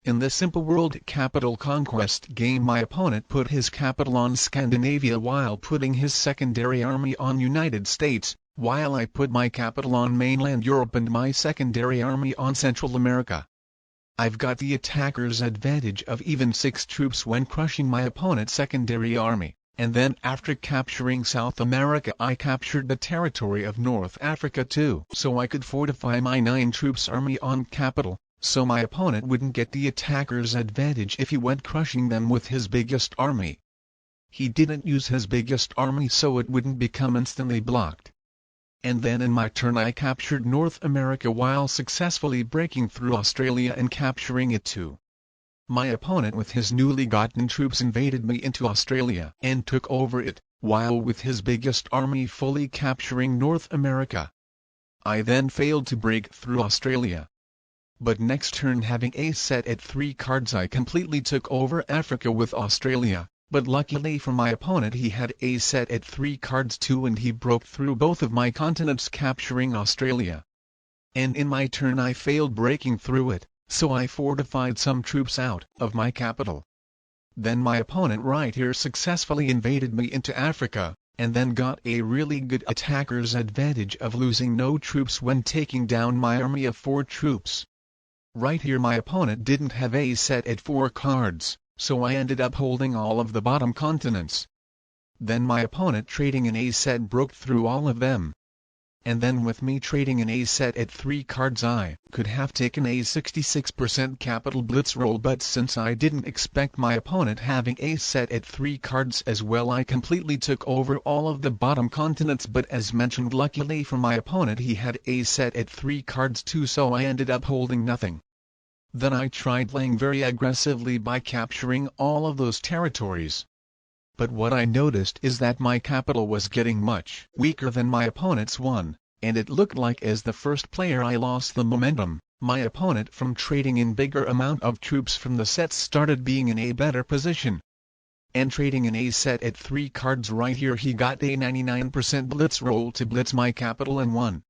In this simple world capital conquest game, my opponent put his capital on Scandinavia while putting his secondary army on United States, while I put my capital on mainland Europe and my secondary army on Central America. I've got the attacker's advantage of even 6 troops when crushing my opponent's secondary army, and then after capturing South America I captured the territory of North Africa too. So I could fortify my 9 troops army on capital, so my opponent wouldn't get the attacker's advantage if he went crushing them with his biggest army. He didn't use his biggest army so it wouldn't become instantly blocked. And then in my turn I captured North America while successfully breaking through Australia and capturing it too. My opponent with his newly gotten troops invaded me into Australia and took over it, while with his biggest army fully capturing North America. I then failed to break through Australia. But next turn, having a set at 3 cards, I completely took over Africa with Australia. But luckily for my opponent he had a set at 3 cards too, and he broke through both of my continents capturing Australia. And in my turn I failed breaking through it, so I fortified some troops out of my capital. Then my opponent right here successfully invaded me into Africa, and then got a really good attacker's advantage of losing no troops when taking down my army of 4 troops. Right here my opponent didn't have a set at 4 cards. So I ended up holding all of the bottom continents. Then my opponent trading an A set broke through all of them. And then with me trading an A set at 3 cards I could have taken a 66% capital blitz roll, but since I didn't expect my opponent having a set at 3 cards as well, I completely took over all of the bottom continents. But as mentioned, luckily for my opponent he had a set at 3 cards too, so I ended up holding nothing. Then I tried playing very aggressively by capturing all of those territories. But what I noticed is that my capital was getting much weaker than my opponent's one, and it looked like as the first player I lost the momentum. My opponent from trading in bigger amount of troops from the sets started being in a better position. And trading an A set at 3 cards right here he got a 99% blitz roll to blitz my capital and won.